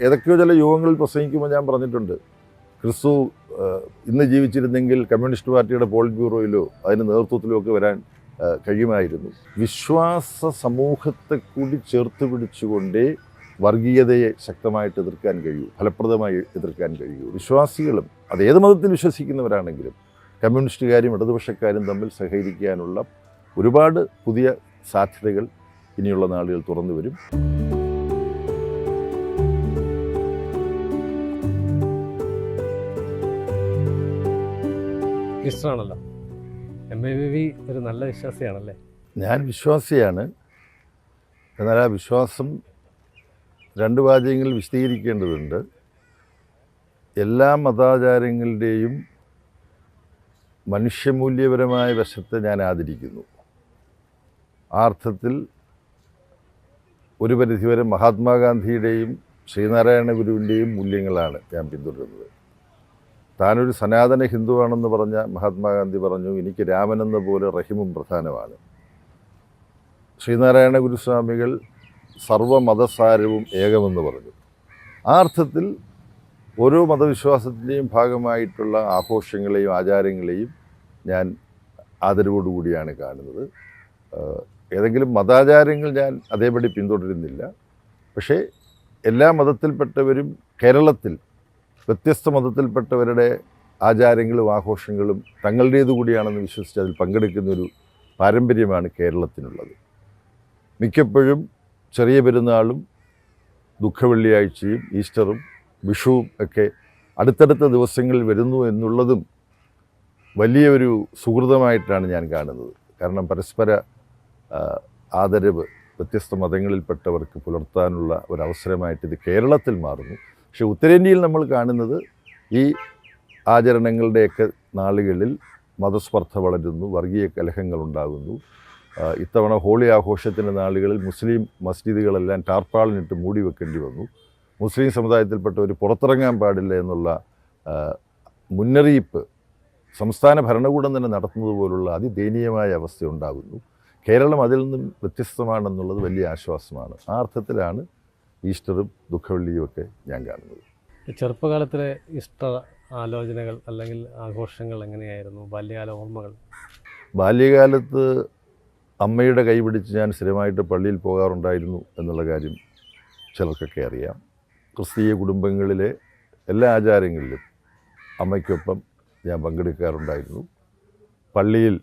ഏതൊക്കെയോ ചില യുഗങ്ങളിൽ പ്രസംഗിക്കുമ്പോൾ ഞാൻ പറഞ്ഞിട്ടുണ്ട്, ക്രിസ്തു ഇന്ന് ജീവിച്ചിരുന്നെങ്കിൽ കമ്മ്യൂണിസ്റ്റ് പാർട്ടിയുടെ പോളിറ്റ് ബ്യൂറോയിലോ അതിന് നേതൃത്വത്തിലോ ഒക്കെ വരാൻ കഴിയുമായിരുന്നു. വിശ്വാസ സമൂഹത്തെ കൂടി ചേർത്ത് പിടിച്ചുകൊണ്ടേ വർഗീയതയെ ശക്തമായിട്ട് എതിർക്കാൻ കഴിയൂ, ഫലപ്രദമായി എതിർക്കാൻ കഴിയൂ. വിശ്വാസികളും അത് ഏത് മതത്തിൽ വിശ്വസിക്കുന്നവരാണെങ്കിലും കമ്മ്യൂണിസ്റ്റുകാരും ഇടതുപക്ഷക്കാരും തമ്മിൽ സഹകരിക്കാനുള്ള ഒരുപാട് പുതിയ സാധ്യതകൾ ഇനിയുള്ള നാളുകൾ തുറന്നു വരും. ഇഷ്ടമാണല്ലോ. MAVV ഒരു നല്ല വിശ്വാസിയാണല്ലേ? ഞാൻ വിശ്വാസിയാണ്. എന്നാൽ ആ വിശ്വാസം രണ്ട് വാചകങ്ങളിൽ വിശദീകരിക്കേണ്ടതുണ്ട്. എല്ലാ മതാചാരങ്ങളുടെയും മനുഷ്യമൂല്യപരമായ വശത്തെ ഞാൻ ആദരിക്കുന്നു. ആ അർത്ഥത്തിൽ ഒരു പരിധിവരെ മഹാത്മാഗാന്ധിയുടെയും ശ്രീനാരായണ ഗുരുവിൻ്റെയും മൂല്യങ്ങളാണ് ഞാൻ പിന്തുടരുന്നത്. താനൊരു സനാതന ഹിന്ദുവാണെന്ന് പറഞ്ഞ മഹാത്മാഗാന്ധി പറഞ്ഞു, എനിക്ക് രാമനെന്ന പോലെ റഹിമും പ്രധാനമാണ്. ശ്രീനാരായണ ഗുരുസ്വാമികൾ സർവമതസാരവും ഏകമെന്ന് പറഞ്ഞു. ആ അർത്ഥത്തിൽ ഓരോ മതവിശ്വാസത്തിൻ്റെയും ഭാഗമായിട്ടുള്ള ആഘോഷങ്ങളെയും ആചാരങ്ങളെയും ഞാൻ ആദരവോടുകൂടിയാണ് കാണുന്നത്. ഏതെങ്കിലും മതാചാരങ്ങൾ ഞാൻ അതേപടി പിന്തുടരുന്നില്ല. പക്ഷേ എല്ലാ മതത്തിൽപ്പെട്ടവരും കേരളത്തിൽ വ്യത്യസ്ത മതത്തിൽപ്പെട്ടവരുടെ ആചാരങ്ങളും ആഘോഷങ്ങളും തങ്ങളുടേതു കൂടിയാണെന്ന് വിശ്വസിച്ച് അതിൽ പങ്കെടുക്കുന്നൊരു പാരമ്പര്യമാണ് കേരളത്തിനുള്ളത്. മിക്കപ്പോഴും ചെറിയ പെരുന്നാളും ദുഃഖവെള്ളിയാഴ്ചയും ഈസ്റ്ററും വിഷുവും ഒക്കെ അടുത്തടുത്ത ദിവസങ്ങളിൽ വരുന്നു എന്നുള്ളതും വലിയൊരു സുഹൃതമായിട്ടാണ് ഞാൻ കാണുന്നത്. കാരണം പരസ്പര ആദരവ് വ്യത്യസ്ത മതങ്ങളിൽപ്പെട്ടവർക്ക് പുലർത്താനുള്ള ഒരവസരമായിട്ട് ഇത് കേരളത്തിൽ മാറുന്നു. പക്ഷേ ഉത്തരേന്ത്യയിൽ നമ്മൾ കാണുന്നത് ഈ ആചരണങ്ങളുടെയൊക്കെ നാളുകളിൽ മതസ്പർദ്ധ വളരുന്നു, വർഗീയ കലഹങ്ങളുണ്ടാകുന്നു. ഇത്തവണ ഹോളി ആഘോഷത്തിൻ്റെ നാളുകളിൽ മുസ്ലിം മസ്ജിദുകളെല്ലാം ടാർപ്പാളിനിട്ട് മൂടി വെക്കേണ്ടി വന്നു. മുസ്ലിം സമുദായത്തിൽപ്പെട്ടവർ പുറത്തിറങ്ങാൻ പാടില്ല എന്നുള്ള മുന്നറിയിപ്പ് സംസ്ഥാന ഭരണകൂടം തന്നെ നടത്തുന്നത് പോലുള്ള അതിദയനീയമായ അവസ്ഥ ഉണ്ടാകുന്നു. കേരളം അതിൽ നിന്നും വ്യത്യസ്തമാണെന്നുള്ളത് വലിയ ആശ്വാസമാണ്. ആ അർത്ഥത്തിലാണ് ഈസ്റ്ററും ദുഃഖവെള്ളിയും ഒക്കെ ഞാൻ കാണുന്നത്. ചെറുപ്പകാലത്തിലെ ഇഷ്ട ആലോചനകൾ അല്ലെങ്കിൽ ആഘോഷങ്ങൾ എങ്ങനെയായിരുന്നു? ബാല്യകാല ഓർമ്മകൾ? ബാല്യകാലത്ത് അമ്മയുടെ കൈ പിടിച്ച് ഞാൻ സ്ഥിരമായിട്ട് പള്ളിയിൽ പോകാറുണ്ടായിരുന്നു എന്നുള്ള കാര്യം ചിലർക്കൊക്കെ അറിയാം. ക്രിസ്തീയ കുടുംബങ്ങളിലെ എല്ലാ ആചാരങ്ങളിലും അമ്മയ്ക്കൊപ്പം ഞാൻ പങ്കെടുക്കാറുണ്ടായിരുന്നു. പള്ളിയിൽ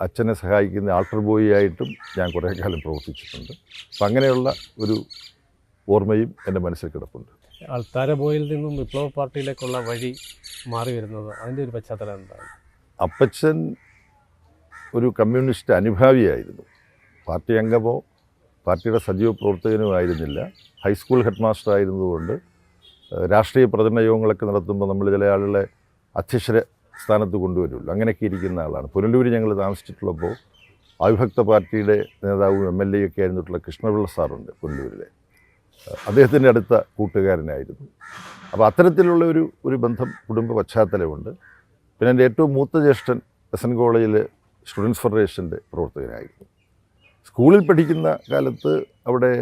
അച്ഛനെ സഹായിക്കുന്ന ആൾട്ടർ ബോയ് ആയിട്ടും ഞാൻ കുറേ കാലം പ്രവർത്തിച്ചിട്ടുണ്ട്. അപ്പം അങ്ങനെയുള്ള ഒരു ഓർമ്മയും എൻ്റെ മനസ്സിൽ കിടപ്പുണ്ട്. ആൾട്ടാര ബോയിൽ നിന്നും വിപ്ലവ പാർട്ടിയിലേക്കുള്ള വഴി മാറി വരുന്നത് അതിൻ്റെ ഒരു പശ്ചാത്തലം എന്താണ്? അപ്പച്ചൻ ഒരു കമ്മ്യൂണിസ്റ്റ് അനുഭാവിയായിരുന്നു. പാർട്ടി അംഗമോ പാർട്ടിയുടെ സജീവ പ്രവർത്തകനോ ആയിരുന്നില്ല. ഹൈസ്കൂൾ ഹെഡ് മാസ്റ്റർ ആയിരുന്നതുകൊണ്ട് രാഷ്ട്രീയ പ്രചരണ യോഗങ്ങളൊക്കെ നടത്തുമ്പോൾ നമ്മൾ ചില ആളുകളെ അധ്യക്ഷ സ്ഥാനത്ത് കൊണ്ടുവരുമല്ലോ, അങ്ങനെയൊക്കെ ഇരിക്കുന്ന ആളാണ്. പുനലൂർ ഞങ്ങൾ താമസിച്ചിട്ടുള്ളപ്പോൾ അവിഭക്ത പാർട്ടിയുടെ നേതാവും MLA ഒക്കെ ആയിരുന്നിട്ടുള്ള കൃഷ്ണപിള്ള സാറുണ്ട് പുനലൂരിലെ. അദ്ദേഹത്തിൻ്റെ അടുത്ത കൂട്ടുകാരനായിരുന്നു. അപ്പോൾ അത്തരത്തിലുള്ള ഒരു ബന്ധം കുടുംബ പശ്ചാത്തലമുണ്ട്. പിന്നെ എൻ്റെ ഏറ്റവും മൂത്ത ജ്യേഷ്ഠൻ SN കോളേജിൽ സ്റ്റുഡൻസ് ഫെഡറേഷൻ്റെ പ്രവർത്തകനായിരുന്നു. സ്കൂളിൽ പഠിക്കുന്ന കാലത്ത് അവിടെ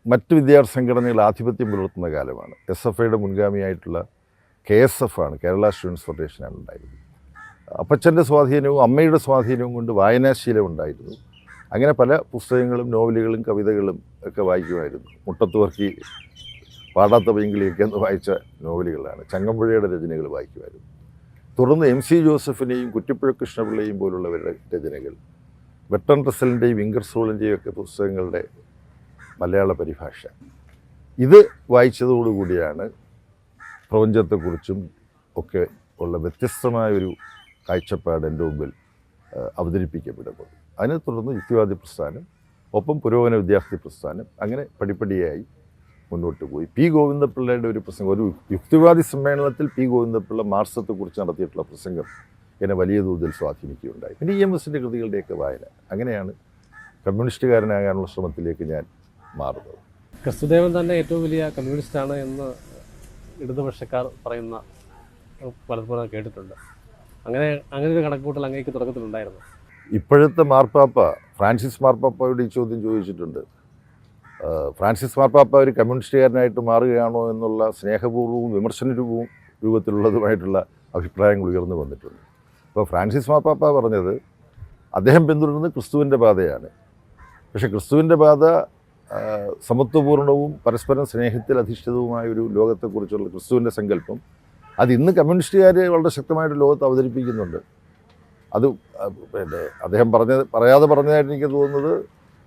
മറ്റ് വിദ്യാർത്ഥി സംഘടനകൾ ആധിപത്യം പുലർത്തുന്ന കാലമാണ്. SFIയുടെ മുൻഗാമിയായിട്ടുള്ള KSF ആണ്, കേരള സ്റ്റുഡൻസ് ഫെഡറേഷനാണ് ഉണ്ടായിരുന്നത്. അപ്പച്ചൻ്റെ സ്വാധീനവും അമ്മയുടെ സ്വാധീനവും കൊണ്ട് വായനാശീലം ഉണ്ടായിരുന്നു. അങ്ങനെ പല പുസ്തകങ്ങളും നോവലുകളും കവിതകളും ഒക്കെ വായിക്കുമായിരുന്നു. മുട്ടത്തുവർക്കി, പാടാത്ത പൈങ്കിളിയൊക്കെ എന്ന് വായിച്ച നോവലുകളാണ്. ചങ്ങമ്പുഴയുടെ രചനകൾ വായിക്കുമായിരുന്നു. തുടർന്ന് MC ജോസഫിനെയും കുറ്റിപ്പുഴ കൃഷ്ണപിള്ളയും പോലുള്ളവരുടെ രചനകൾ, ബെർട്രൻഡ് റസ്സലിൻ്റെയും ഇംഗർസോളിൻ്റെയും ഒക്കെ പുസ്തകങ്ങളുടെ മലയാള പരിഭാഷ, ഇത് വായിച്ചതോടുകൂടിയാണ് പ്രപഞ്ചത്തെക്കുറിച്ചും ഒക്കെ ഉള്ള വ്യത്യസ്തമായൊരു കാഴ്ചപ്പാട് എൻ്റെ മുമ്പിൽ അവതരിപ്പിക്കപ്പെടുന്നത്. അതിനെ തുടർന്ന് യുക്തിവാദി പ്രസ്ഥാനം, ഒപ്പം പുരോഗമന വിദ്യാർത്ഥി പ്രസ്ഥാനം, അങ്ങനെ പടിപ്പടിയായി മുന്നോട്ട് പോയി. P. ഗോവിന്ദപിള്ളയുടെ ഒരു പ്രസംഗം, ഒരു യുക്തിവാദി സമ്മേളനത്തിൽ P. ഗോവിന്ദപിള്ള മാർക്സത്തെക്കുറിച്ച് നടത്തിയിട്ടുള്ള പ്രസംഗം എന്നെ വലിയ തോതിൽ സ്വാധീനിക്കുകയുണ്ടായി. പിന്നെ EMSൻ്റെ കൃതികളുടെയൊക്കെ വായന, അങ്ങനെയാണ് കമ്മ്യൂണിസ്റ്റുകാരനാകാനുള്ള ശ്രമത്തിലേക്ക് ഞാൻ മാറുന്നത്. ക്രിസ്തുദേവൻ തന്നെ ഏറ്റവും വലിയ കമ്മ്യൂണിസ്റ്റാണ് എന്ന് ഇടതുപക്ഷക്കാർ പറയുന്ന പലപ്പോഴും കേട്ടിട്ടുണ്ട്. അങ്ങനെ ഒരു കണക്കുകൂട്ടൽ അങ്ങേക്ക് തുടക്കത്തിലുണ്ടായിരുന്നു? ഇപ്പോഴത്തെ മാർപ്പാപ്പ ഫ്രാൻസിസ് മാർപ്പാപ്പയോട് ഈ ചോദ്യം ചോദിച്ചിട്ടുണ്ട്. ഫ്രാൻസിസ് മാർപ്പാപ്പ ഒരു കമ്മ്യൂണിസ്റ്റുകാരനായിട്ട് മാറുകയാണോ എന്നുള്ള സ്നേഹപൂർവ്വവും വിമർശന രൂപത്തിലുള്ളതുമായിട്ടുള്ള അഭിപ്രായങ്ങൾ ഉയർന്നു വന്നിട്ടുണ്ട്. അപ്പോൾ ഫ്രാൻസിസ് മാർപ്പാപ്പ പറഞ്ഞത് അദ്ദേഹം പിന്തുടരുന്നത് ക്രിസ്തുവിൻ്റെ പാതയാണ്. പക്ഷേ ക്രിസ്തുവിൻ്റെ പാത സമത്വപൂർണവും പരസ്പരം സ്നേഹത്തിൽ അധിഷ്ഠിതവുമായ ഒരു ലോകത്തെക്കുറിച്ചുള്ള ക്രിസ്തുവിൻ്റെ സങ്കല്പം അത് ഇന്ന് കമ്മ്യൂണിസ്റ്റുകാർ വളരെ ശക്തമായിട്ട് ലോകത്ത് അവതരിപ്പിക്കുന്നുണ്ട്. അത് പിന്നെ അദ്ദേഹം പറയാതെ പറഞ്ഞതായിട്ട് എനിക്ക് തോന്നുന്നത്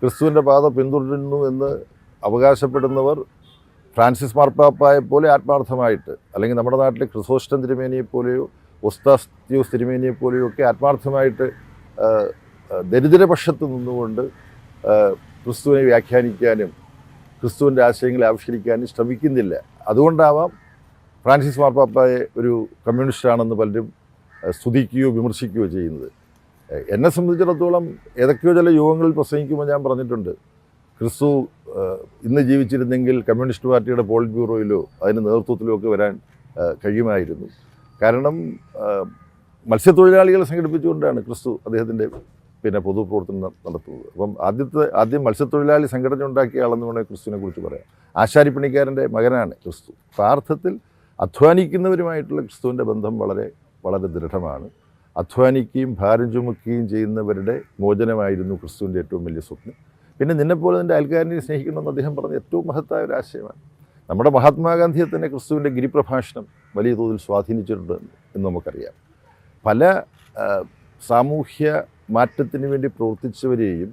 ക്രിസ്തുവിൻ്റെ പാത പിന്തുടരുന്നു എന്ന് അവകാശപ്പെടുന്നവർ ഫ്രാൻസിസ് മാർപ്പാപ്പയെപ്പോലെ ആത്മാർത്ഥമായിട്ട്, അല്ലെങ്കിൽ നമ്മുടെ നാട്ടിലെ ക്രിസോസ്റ്റം തിരുമേനിയെപ്പോലെയോ ഒസ്താസ്തിയോസ് തിരുമേനിയെപ്പോലെയോ ഒക്കെ ആത്മാർത്ഥമായിട്ട് ദരിദ്രപക്ഷത്ത് നിന്നുകൊണ്ട് ക്രിസ്തുവിനെ വ്യാഖ്യാനിക്കാനും ക്രിസ്തുവിൻ്റെ ആശയങ്ങളെ ആവിഷ്കരിക്കാനും ശ്രമിക്കുന്നില്ല. അതുകൊണ്ടാവാം ഫ്രാൻസിസ് മാർപ്പാപ്പയെ ഒരു കമ്മ്യൂണിസ്റ്റാണെന്ന് പലരും സ്തുതിക്കുകയോ വിമർശിക്കുകയോ ചെയ്യുന്നത്. എന്നെ സംബന്ധിച്ചിടത്തോളം ഏതൊക്കെയോ ചില യോഗങ്ങളിൽ പ്രസംഗിക്കുമ്പോൾ ഞാൻ പറഞ്ഞിട്ടുണ്ട്, ക്രിസ്തു ഇന്ന് ജീവിച്ചിരുന്നെങ്കിൽ കമ്മ്യൂണിസ്റ്റ് പാർട്ടിയുടെ പോളിറ്റ് ബ്യൂറോയിലോ അതിൻ്റെ നേതൃത്വത്തിലോ ഒക്കെ വരാൻ കഴിയുമായിരുന്നു. കാരണം മത്സ്യത്തൊഴിലാളികളെ സംഘടിപ്പിച്ചുകൊണ്ടാണ് ക്രിസ്തു അദ്ദേഹത്തിൻ്റെ പൊതുപ്രവർത്തനം നടത്തുന്നത്. അപ്പം ആദ്യം മത്സ്യത്തൊഴിലാളി സംഘടന ഉണ്ടാക്കിയ ആളെന്ന് വേണമെങ്കിൽ ക്രിസ്തുവിനെ കുറിച്ച് പറയാം. ആശാരിപ്പണിക്കാരൻ്റെ മകനാണ് ക്രിസ്തു. അപ്പോൾ ആ അർത്ഥത്തിൽ അധ്വാനിക്കുന്നവരുമായിട്ടുള്ള ക്രിസ്തുവിൻ്റെ ബന്ധം വളരെ വളരെ ദൃഢമാണ്. അധ്വാനിക്കുകയും ഭാരം ചുമക്കുകയും ചെയ്യുന്നവരുടെ മോചനമായിരുന്നു ക്രിസ്തുവിൻ്റെ ഏറ്റവും വലിയ സ്വപ്നം. പിന്നെ നിന്നെപ്പോലെ നിൻ്റെ അയൽക്കാരനെ സ്നേഹിക്കണമെന്ന് അദ്ദേഹം പറഞ്ഞ ഏറ്റവും മഹത്തായ ഒരു ആശയമാണ്. നമ്മുടെ മഹാത്മാഗാന്ധിയെ തന്നെ ക്രിസ്തുവിൻ്റെ ഗിരിപ്രഭാഷണം വലിയ തോതിൽ സ്വാധീനിച്ചിട്ടുണ്ട് എന്ന് നമുക്കറിയാം. പല സാമൂഹ്യ മാറ്റത്തിന് വേണ്ടി പ്രവർത്തിച്ചവരെയും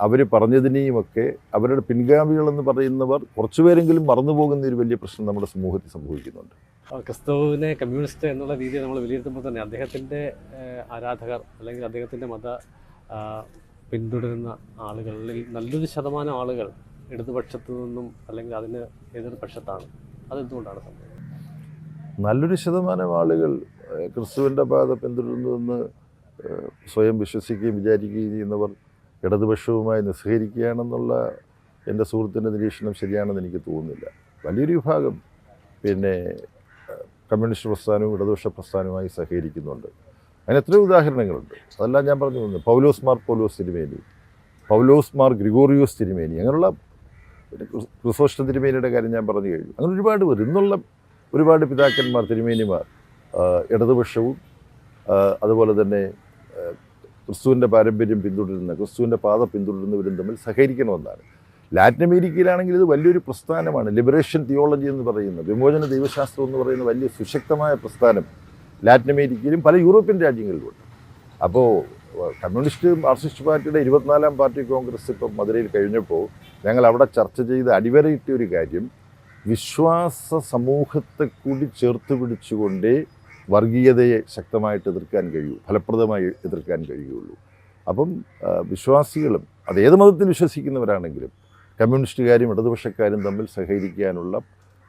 അവർ പറഞ്ഞതിനെയുമൊക്കെ അവരുടെ പിൻഗാമികളെന്ന് പറയുന്നവർ കുറച്ചുപേരെങ്കിലും മറന്നുപോകുന്ന ഒരു വലിയ പ്രശ്നം നമ്മുടെ സമൂഹത്തിൽ സംഭവിക്കുന്നുണ്ട്. ക്രിസ്തുവിനെ കമ്മ്യൂണിസ്റ്റ് എന്നുള്ള രീതിയിൽ നമ്മൾ വിലയിരുത്തുമ്പോൾ തന്നെ അദ്ദേഹത്തിൻ്റെ ആരാധകർ അല്ലെങ്കിൽ അദ്ദേഹത്തിൻ്റെ മത പിന്തുടരുന്ന ആളുകളിൽ നല്ലൊരു ശതമാനം ആളുകൾ ഇടതുപക്ഷത്തു നിന്നും അല്ലെങ്കിൽ അതിന് എതിർപക്ഷത്താണ്. അതെന്തുകൊണ്ടാണ് സംഭവം? നല്ലൊരു ശതമാനം ആളുകൾ ക്രിസ്തുവിൻ്റെ പാത പിന്തുടരുന്നുവെന്ന് സ്വയം വിശ്വസിക്കുകയും വിചാരിക്കുകയും ചെയ്യുന്നവർ ഇടതുപക്ഷവുമായി നിസ്സഹകരിക്കുകയാണെന്നുള്ള എൻ്റെ സുഹൃത്തിൻ്റെ നിരീക്ഷണം ശരിയാണെന്ന് എനിക്ക് തോന്നുന്നില്ല. വലിയൊരു വിഭാഗം കമ്മ്യൂണിസ്റ്റ് പ്രസ്ഥാനവും ഇടതുപക്ഷ പ്രസ്ഥാനവുമായി സഹകരിക്കുന്നുണ്ട്. അതിന് എത്രയോ ഉദാഹരണങ്ങളുണ്ട്. അതെല്ലാം ഞാൻ പറഞ്ഞു പോകുന്നത് പൗലോസ് മാർ തിരുമേനി, പൗലോസ് മാർ ഗ്രിഗോറിയോസ് തിരുമേനി, അങ്ങനെയുള്ള ക്രിസോസ്റ്റം തിരുമേനിയുടെ കാര്യം ഞാൻ പറഞ്ഞു കഴിഞ്ഞു. അങ്ങനെ ഒരുപാട് പേർ ഇന്നുള്ള ഒരുപാട് പിതാക്കന്മാർ തിരുമേനിമാർ ഇടതുപക്ഷവും അതുപോലെ തന്നെ ക്രിസ്തുവിൻ്റെ പാരമ്പര്യം പിന്തുടരുന്ന ക്രിസ്തുവിൻ്റെ പാത പിന്തുടരുന്നവരും തമ്മിൽ സഹകരിക്കണമെന്നാണ്. ലാറ്റിൻ അമേരിക്കയിലാണെങ്കിൽ ഇത് വലിയൊരു പ്രസ്ഥാനമാണ്. ലിബറേഷൻ തിയോളജി എന്ന് പറയുന്ന വിമോചന ദൈവശാസ്ത്രം എന്ന് പറയുന്ന വലിയ സുശക്തമായ പ്രസ്ഥാനം ലാറ്റിൻ അമേരിക്കയിലും പല യൂറോപ്യൻ രാജ്യങ്ങളിലുമുണ്ട്. അപ്പോൾ കമ്മ്യൂണിസ്റ്റ് മാർക്സിസ്റ്റ് പാർട്ടിയുടെ 24-ാം പാർട്ടി കോൺഗ്രസ് ഇപ്പം മധുരയിൽ കഴിഞ്ഞപ്പോൾ ഞങ്ങൾ അവിടെ ചർച്ച ചെയ്ത് അടിവരയിട്ട ഒരു കാര്യം, വിശ്വാസ സമൂഹത്തെ കൂടി ചേർത്ത് പിടിച്ചുകൊണ്ടേ വർഗീയതയെ ശക്തമായിട്ട് എതിർക്കാൻ കഴിയൂ, ഫലപ്രദമായി എതിർക്കാൻ കഴിയുള്ളൂ. അപ്പം വിശ്വാസികളും അതേത് മതത്തിൽ വിശ്വസിക്കുന്നവരാണെങ്കിലും കമ്മ്യൂണിസ്റ്റുകാരും ഇടതുപക്ഷക്കാരും തമ്മിൽ സഹകരിക്കാനുള്ള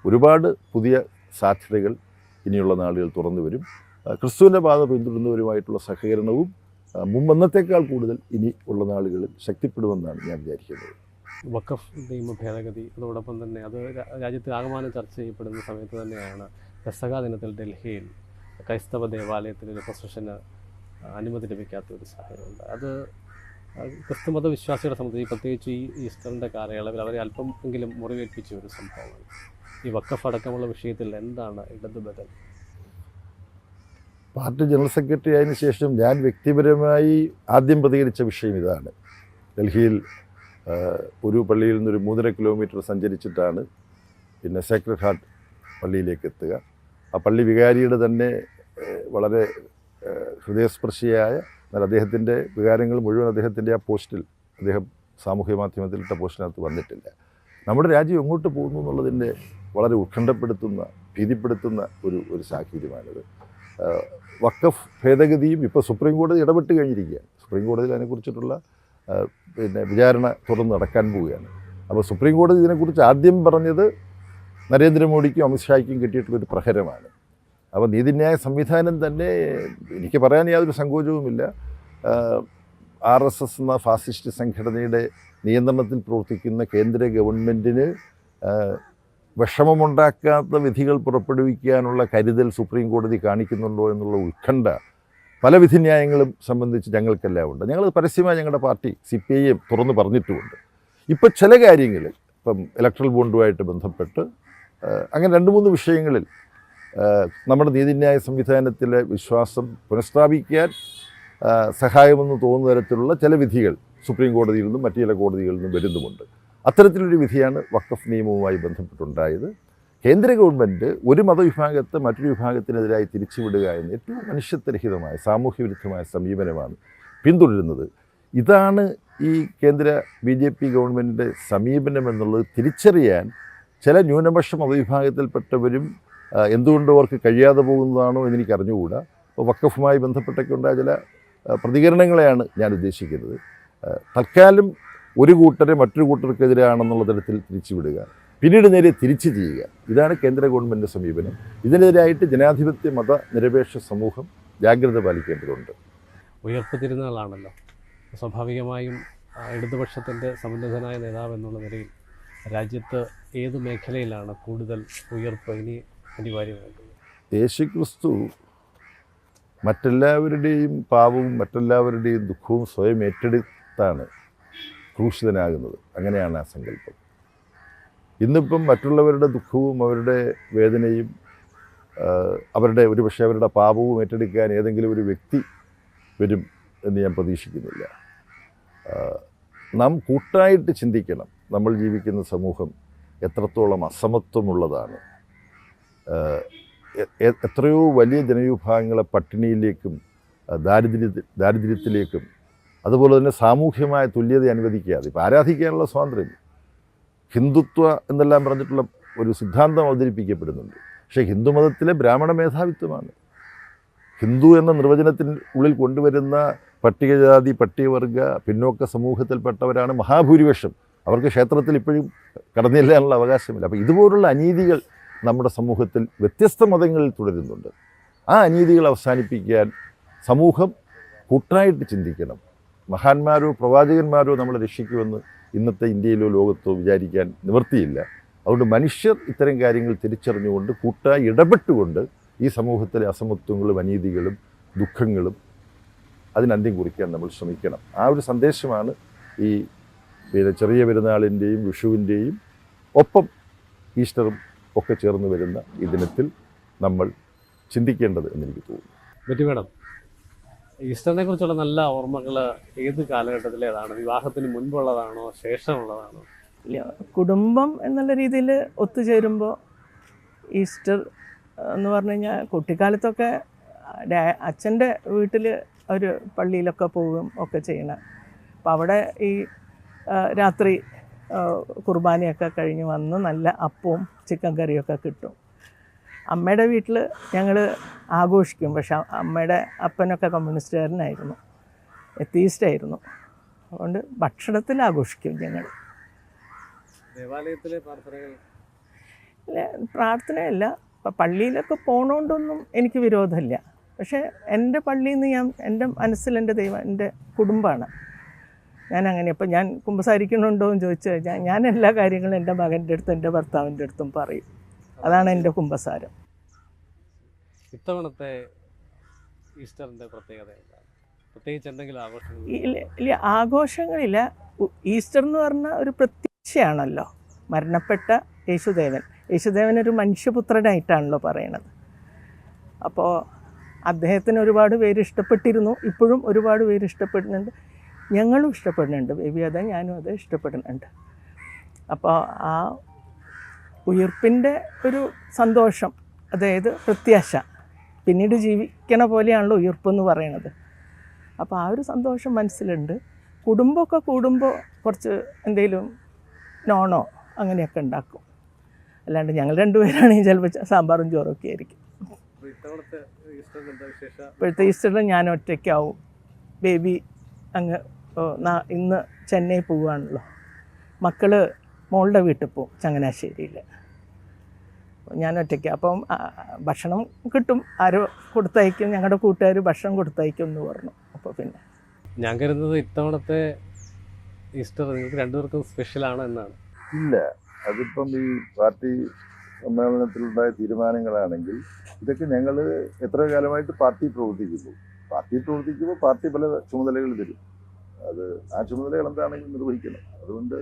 ഒരുപാട് പുതിയ സാധ്യതകൾ ഇനിയുള്ള നാളുകൾ തുറന്നു വരും. ക്രിസ്തുവിൻ്റെ പാത പിന്തുടരുന്നവരുമായിട്ടുള്ള സഹകരണവും മുമ്പന്നത്തേക്കാൾ കൂടുതൽ ഇനി ഉള്ള നാളുകളിൽ ശക്തിപ്പെടുമെന്നാണ് ഞാൻ വിചാരിക്കുന്നത്. വഖഫ് നിയമ ഭേദഗതി അതോടൊപ്പം തന്നെ അത് രാജ്യത്ത് ആകമാനം ചർച്ച ചെയ്യപ്പെടുന്ന സമയത്ത് തന്നെയാണ് പെസഹ ദിനത്തിൽ ഡൽഹിയിൽ ക്രൈസ്തവ ദേവാലയത്തിൽ ഒരു പ്രൊസഷന് അനുമതി ലഭിക്കാത്ത ഒരു സാഹചര്യമുണ്ട്. അത് ക്രിസ്തുമത വിശ്വാസികളെ സംബന്ധിച്ച് പ്രത്യേകിച്ച് ഈ ഈസ്റ്ററിൻ്റെ കാലയളവിൽ അവരെ അല്പം എങ്കിലും മുറിവേൽപ്പിച്ച ഒരു സംഭവമാണ്. ഈ വഖഫ് അടക്കമുള്ള വിഷയത്തിൽ എന്താണ് ഇടതുബദൽ? പാർട്ടി ജനറൽ സെക്രട്ടറി ആയതിനു ശേഷം ഞാൻ വ്യക്തിപരമായി ആദ്യം പ്രതികരിച്ച വിഷയം ഇതാണ്. ഡൽഹിയിൽ ഒരു പള്ളിയിൽ നിന്നൊരു 3.5 കിലോമീറ്റർ സഞ്ചരിച്ചിട്ടാണ് സേക്രഡ് ഹാർട്ട് പള്ളിയിലേക്ക് എത്തുക. ആ പള്ളി വികാരിയുടെ തന്നെ വളരെ ഹൃദയസ്പർശിയായ, എന്നാൽ അദ്ദേഹത്തിൻ്റെ വികാരങ്ങൾ മുഴുവൻ അദ്ദേഹത്തിൻ്റെ ആ പോസ്റ്റിൽ, അദ്ദേഹം സാമൂഹ്യ മാധ്യമത്തിലിട്ട പോസ്റ്റിനകത്ത് വന്നിട്ടില്ല. നമ്മുടെ രാജ്യം എങ്ങോട്ട് പോകുന്നു എന്നുള്ളതിൻ്റെ വളരെ ഉത്കണ്ഠപ്പെടുത്തുന്ന, ഭീതിപ്പെടുത്തുന്ന ഒരു സാഹചര്യമാണിത്. വഖഫ് ഭേദഗതിയും ഇപ്പോൾ സുപ്രീം കോടതി ഇടപെട്ട് കഴിഞ്ഞിരിക്കുകയാണ്. സുപ്രീം കോടതിയിൽ അതിനെക്കുറിച്ചിട്ടുള്ള വിചാരണ തുറന്ന് നടക്കാൻ പോവുകയാണ്. അപ്പോൾ സുപ്രീം കോടതി ഇതിനെക്കുറിച്ച് ആദ്യം പറഞ്ഞത് നരേന്ദ്രമോദിക്കും അമിത്ഷായ്ക്കും കിട്ടിയിട്ടുള്ളൊരു പ്രഹരമാണ്. അപ്പോൾ നീതിന്യായ സംവിധാനം തന്നെ, എനിക്ക് പറയാൻ യാതൊരു സങ്കോചവുമില്ല, RSS എന്ന ഫാസിസ്റ്റ് സംഘടനയുടെ നിയന്ത്രണത്തിൽ പ്രവർത്തിക്കുന്ന കേന്ദ്ര ഗവൺമെൻറ്റിന് വിഷമമുണ്ടാക്കാത്ത വിധികൾ പുറപ്പെടുവിക്കാനുള്ള കരുതൽ സുപ്രീം കോടതി കാണിക്കുന്നുണ്ടോ എന്നുള്ള ഉത്കണ്ഠ പല വിധിന്യായങ്ങളും സംബന്ധിച്ച് ഞങ്ങൾക്കെല്ലാം ഉണ്ട്. ഞങ്ങൾ പരസ്യമായി ഞങ്ങളുടെ പാർട്ടി CPIM തുറന്നു പറഞ്ഞിട്ടുമുണ്ട്. ഇപ്പം ചില കാര്യങ്ങൾ ഇപ്പം ഇലക്ട്രൽ ബോണ്ടുമായിട്ട് ബന്ധപ്പെട്ട് അങ്ങനെ 2-3 വിഷയങ്ങളിൽ നമ്മുടെ നീതിന്യായ സംവിധാനത്തിലെ വിശ്വാസം പുനഃസ്ഥാപിക്കാൻ സഹായമെന്ന് തോന്നുന്ന തരത്തിലുള്ള ചില വിധികൾ സുപ്രീം കോടതിയിൽ നിന്നും മറ്റു ചില കോടതികളിൽ നിന്നും വരുന്നുമുണ്ട്. അത്തരത്തിലൊരു വിധിയാണ് വഖഫ് നിയമവുമായി ബന്ധപ്പെട്ടുണ്ടായത്. കേന്ദ്ര ഗവൺമെൻറ് ഒരു മതവിഭാഗത്തെ മറ്റൊരു വിഭാഗത്തിനെതിരായി തിരിച്ചുവിടുക എന്ന ഏറ്റവും മനുഷ്യത്വരഹിതമായ സാമൂഹ്യവിരുദ്ധമായ സമീപനമാണ് പിന്തുടരുന്നത്. ഇതാണ് ഈ കേന്ദ്ര BJP ഗവൺമെൻറ്റിൻ്റെ സമീപനം എന്നുള്ളത് തിരിച്ചറിയാൻ ചില ന്യൂനപക്ഷ മതവിഭാഗത്തിൽപ്പെട്ടവരും എന്തുകൊണ്ട് അവർക്ക് കഴിയാതെ പോകുന്നതാണോ എന്നെനിക്ക് അറിഞ്ഞുകൂടാ. അപ്പോൾ വഖഫുമായി ബന്ധപ്പെട്ടൊക്കെ ഉണ്ടായ ചില പ്രതികരണങ്ങളെയാണ് ഞാൻ ഉദ്ദേശിക്കുന്നത്. തൽക്കാലം ഒരു കൂട്ടരെ മറ്റൊരു കൂട്ടർക്കെതിരാണെന്നുള്ള തരത്തിൽ തിരിച്ചുവിടുക, പിന്നീട് നേരെ തിരിച്ചു ചെയ്യുക, ഇതാണ് കേന്ദ്ര ഗവൺമെൻറ് സമീപനം. ഇതിനെതിരായിട്ട് ജനാധിപത്യ മതനിരപേക്ഷ സമൂഹം ജാഗ്രത പാലിക്കേണ്ടതുണ്ട്. ഉയർപ്പ് തിരുനാളാണല്ലോ. സ്വാഭാവികമായും ഇടതുപക്ഷത്തിൻ്റെ സമുന്നതനായ നേതാവ് എന്നുള്ള നിലയിൽ രാജ്യത്ത് ഏത് മേഖലയിലാണ് കൂടുതൽ ഉയർപ്പ് ഇനി അനിവാര്യമായിട്ടുള്ളത്? യേശുക്രിസ്തു മറ്റെല്ലാവരുടെയും പാപവും മറ്റെല്ലാവരുടെയും ദുഃഖവും സ്വയം ഏറ്റെടുത്താണ് ക്രൂശിതനാകുന്നത്. അങ്ങനെയാണ് ആ സങ്കല്പം. ഇന്നിപ്പം മറ്റുള്ളവരുടെ ദുഃഖവും അവരുടെ വേദനയും അവരുടെ ഒരുപക്ഷെ അവരുടെ പാപവും ഏറ്റെടുക്കാൻ ഏതെങ്കിലും ഒരു വ്യക്തി വരും എന്ന് ഞാൻ പ്രതീക്ഷിക്കുന്നില്ല. നാം കൂട്ടായിട്ട് ചിന്തിക്കണം. നമ്മൾ ജീവിക്കുന്ന സമൂഹം എത്രത്തോളം അസമത്വമുള്ളതാണ്. എത്രയോ വലിയ ജനവിഭാഗങ്ങളെ പട്ടിണിയിലേക്കും ദാരിദ്ര്യത്തിലേക്കും അതുപോലെ തന്നെ സാമൂഹ്യമായ തുല്യത അനുവദിക്കാതെ ഇപ്പോൾ ആരാധിക്കാനുള്ള സ്വാതന്ത്ര്യം, ഹിന്ദുത്വ എന്നെല്ലാം പറഞ്ഞിട്ടുള്ള ഒരു സിദ്ധാന്തം അവതരിപ്പിക്കപ്പെടുന്നുണ്ട്. പക്ഷേ ഹിന്ദുമതത്തിലെ ബ്രാഹ്മണ മേധാവിത്വമാണ്. ഹിന്ദു എന്ന നിർവചനത്തിന് ഉള്ളിൽ കൊണ്ടുവരുന്ന പട്ടികജാതി പട്ടികവർഗ പിന്നോക്ക സമൂഹത്തിൽപ്പെട്ടവരാണ് മഹാഭൂരിപക്ഷം. അവർക്ക് ക്ഷേത്രത്തിൽ ഇപ്പോഴും കടന്നു ചെല്ലാനുള്ള അവകാശമില്ല. അപ്പോൾ ഇതുപോലുള്ള അനീതികൾ നമ്മുടെ സമൂഹത്തിൽ വ്യത്യസ്ത മതങ്ങളിൽ തുടരുന്നുണ്ട്. ആ അനീതികൾ അവസാനിപ്പിക്കാൻ സമൂഹം കൂട്ടായിട്ട് ചിന്തിക്കണം. മഹാന്മാരോ പ്രവാചകന്മാരോ നമ്മളെ രക്ഷിക്കുമെന്ന് ഇന്നത്തെ ഇന്ത്യയിലോ ലോകത്തോ വിചാരിക്കാൻ നിവൃത്തിയില്ല. അതുകൊണ്ട് മനുഷ്യർ ഇത്തരം കാര്യങ്ങൾ തിരിച്ചറിഞ്ഞുകൊണ്ട് കൂട്ടായി ഇടപെട്ടുകൊണ്ട് ഈ സമൂഹത്തിലെ അസമത്വങ്ങളും അനീതികളും ദുഃഖങ്ങളും അതിനന്ത്യം കുറിക്കാൻ നമ്മൾ ശ്രമിക്കണം. ആ ഒരു സന്ദേശമാണ് ഈ ചെറിയ പെരുന്നാളിൻ്റെയും വിഷുവിൻ്റെയും ഒപ്പം ഈസ്റ്ററും ഒക്കെ ചേർന്ന് വരുന്ന ഈ ദിനത്തിൽ നമ്മൾ ചിന്തിക്കേണ്ടത് എന്നെനിക്ക് തോന്നുന്നു. ബെറ്റി മാഡം, ഈസ്റ്ററിനെ കുറിച്ചുള്ള നല്ല ഓർമ്മകൾ ഏത് കാലഘട്ടത്തിലേതാണ്? വിവാഹത്തിന് മുൻപുള്ളതാണോ ശേഷമുള്ളതാണോ? ഇല്ല, കുടുംബം എന്നുള്ള രീതിയിൽ ഒത്തുചേരുമ്പോൾ ഈസ്റ്റർ എന്ന് പറഞ്ഞു കഴിഞ്ഞാൽ കുട്ടിക്കാലത്തൊക്കെ അച്ഛൻ്റെ വീട്ടിൽ ഒരു പള്ളിയിലൊക്കെ പോവുകയും ഒക്കെ ചെയ്യണം. അപ്പോൾ അവിടെ ഈ രാത്രി കുർബാനയൊക്കെ കഴിഞ്ഞ് വന്ന് നല്ല അപ്പവും ചിക്കൻ കറിയൊക്കെ കിട്ടും. അമ്മയുടെ വീട്ടിൽ ഞങ്ങൾ ആഘോഷിക്കും. പക്ഷെ അമ്മയുടെ അപ്പനൊക്കെ കമ്മ്യൂണിസ്റ്റുകാരനായിരുന്നു, എത്തീസ്റ്റായിരുന്നു. അതുകൊണ്ട് ഭക്ഷണത്തിൽ ആഘോഷിക്കും ഞങ്ങൾ. ദേവാലയത്തിലെ പ്രാർത്ഥനകൾ? പ്രാർത്ഥനയല്ല, ഇപ്പം പള്ളിയിലൊക്കെ പോകണോണ്ടൊന്നും എനിക്ക് വിരോധമില്ല. പക്ഷേ എൻ്റെ പള്ളിയിൽ നിന്ന് എൻ്റെ മനസ്സിൽ എൻ്റെ ദൈവം എൻ്റെ കുടുംബമാണ്. ഞാൻ അങ്ങനെ ഇപ്പം ഞാൻ കുമ്പസാരിക്കണുണ്ടോ എന്ന് ചോദിച്ചു കഴിഞ്ഞാൽ ഞാൻ എല്ലാ കാര്യങ്ങളും എൻ്റെ മകൻ്റെ അടുത്തും എൻ്റെ ഭർത്താവിൻ്റെ അടുത്തും പറയും. അതാണ് എൻ്റെ കുമ്പസാരം. ഇത്തവണത്തെ ഈസ്റ്ററിൻ്റെ പ്രത്യേകത എന്താണ്? പ്രത്യേകിച്ച് എന്തെങ്കിലും ആഘോഷങ്ങൾ? ഇല്ല, ആഘോഷങ്ങളില്ല. ഈസ്റ്റർ എന്ന് പറഞ്ഞാൽ ഒരു പ്രത്യാശയാണല്ലോ. മരണപ്പെട്ട യേശുദേവൻ ഒരു മനുഷ്യപുത്രനായിട്ടാണല്ലോ പറയണത്. അപ്പോൾ അദ്ദേഹത്തിന് ഒരുപാട് പേര് ഇഷ്ടപ്പെട്ടിരുന്നു, ഇപ്പോഴും ഒരുപാട് പേര് ഇഷ്ടപ്പെടുന്നുണ്ട്, ഞങ്ങളും ഇഷ്ടപ്പെടുന്നുണ്ട്. ബേബി അതെ, ഞാനും അത് ഇഷ്ടപ്പെടുന്നുണ്ട്. അപ്പോൾ ആ ഉയിർപ്പിൻ്റെ ഒരു സന്തോഷം, അതായത് പ്രത്യാശ, പിന്നീട് ജീവിക്കണ പോലെയാണല്ലോ ഉയിർപ്പെന്ന് പറയണത്. അപ്പോൾ ആ ഒരു സന്തോഷം മനസ്സിലുണ്ട്. കുടുംബമൊക്കെ കൂടുമ്പോൾ കുറച്ച് എന്തെങ്കിലും നോണോ അങ്ങനെയൊക്കെ ഉണ്ടാക്കും. അല്ലാണ്ട് ഞങ്ങൾ രണ്ടുപേരാണെങ്കിൽ ചിലപ്പോൾ സാമ്പാറും ചോറൊക്കെ ആയിരിക്കും. ഇപ്പോഴത്തെ ഈസ്റ്ററിൽ ഞാൻ ഒറ്റയ്ക്കാവും. ബേബി അങ്ങ് ഇന്ന് ചെന്നൈ പോവുകയാണല്ലോ. മക്കൾ മോളുടെ വീട്ടിൽ പോവും, ചങ്ങനാശ്ശേരിയിൽ. ഞാൻ ഒറ്റയ്ക്ക്. അപ്പം ഭക്ഷണം കിട്ടും, ആരോ കൊടുത്തയക്കും, ഞങ്ങളുടെ കൂട്ടുകാർ ഭക്ഷണം കൊടുത്തയക്കും എന്ന് പറഞ്ഞു. അപ്പോൾ പിന്നെ ഞാൻ കരുതുന്നത് ഇത്തവണത്തെ ഈസ്റ്റർ നിങ്ങൾക്ക് രണ്ടുപേർക്കും സ്പെഷ്യലാണ് എന്നാണ്. ഇല്ല, അതിപ്പം ഈ പാർട്ടി സമ്മേളനത്തിലുണ്ടായ തീരുമാനങ്ങളാണെങ്കിൽ ഇതൊക്കെ ഞങ്ങൾ എത്ര കാലമായിട്ട് പാർട്ടി പ്രവർത്തിക്കുമ്പോൾ പാർട്ടി പല ചുമതലകൾ തരും. അത് ആ ചുമതലകൾ എന്താണെങ്കിലും നിർവഹിക്കണം. അതുകൊണ്ട്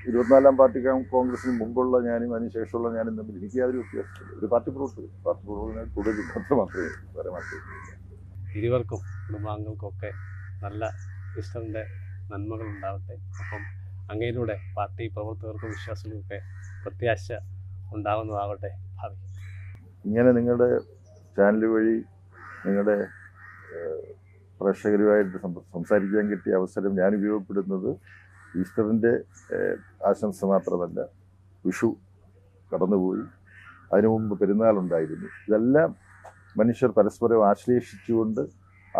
ഇരുപത്തിനാലാം പാർട്ടി കോൺഗ്രസിന് മുമ്പുള്ള ഞാനും അതിനുശേഷമുള്ള ഞാനും തമ്മിൽ എനിക്ക് യാതൊരു വ്യത്യാസമില്ല. ഒരു പാർട്ടി പ്രവർത്തകൻ തുടരും, അത്ര മാത്രമേ വേറെ മാറ്റമില്ല. ഇരുവർക്കും കുടുംബാംഗങ്ങൾക്കൊക്കെ നല്ല ഈസ്റ്ററിൻ്റെ നന്മകൾ ഉണ്ടാവട്ടെ. അപ്പം അങ്ങയിലൂടെ പാർട്ടി പ്രവർത്തകർക്കും വിശ്വാസികൾക്കൊക്കെ പ്രത്യാശ ഉണ്ടാകുന്നതാവട്ടെ ഭാവി. ഇങ്ങനെ നിങ്ങളുടെ ചാനൽ വഴി നിങ്ങളുടെ പ്രേക്ഷകരുമായിട്ട് സംസാരിക്കാൻ കിട്ടിയ അവസരം ഞാൻ ഉപയോഗപ്പെടുന്നത് ഈസ്റ്ററിൻ്റെ ആശംസ മാത്രമല്ല, വിഷു കടന്നുപോയി, അതിനു മുമ്പ് പെരുന്നാളുണ്ടായിരുന്നു. ഇതെല്ലാം മനുഷ്യർ പരസ്പരം ആശ്ലേഷിച്ചുകൊണ്ട്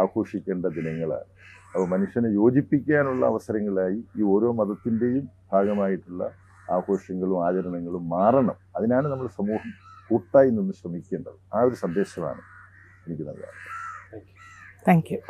ആഘോഷിക്കേണ്ട ദിനങ്ങളാണ്. അപ്പോൾ മനുഷ്യനെ യോജിപ്പിക്കാനുള്ള അവസരങ്ങളായി ഈ ഓരോ മതത്തിൻ്റെയും ഭാഗമായിട്ടുള്ള ആഘോഷങ്ങളും ആചരണങ്ങളും മാറണം. അതിനാണ് നമ്മൾ സമൂഹം കൂട്ടായി നിന്ന് ശ്രമിക്കേണ്ടത്. ആ ഒരു സന്ദേശമാണ് എനിക്ക് നൽകാറുള്ളത്. Thank you.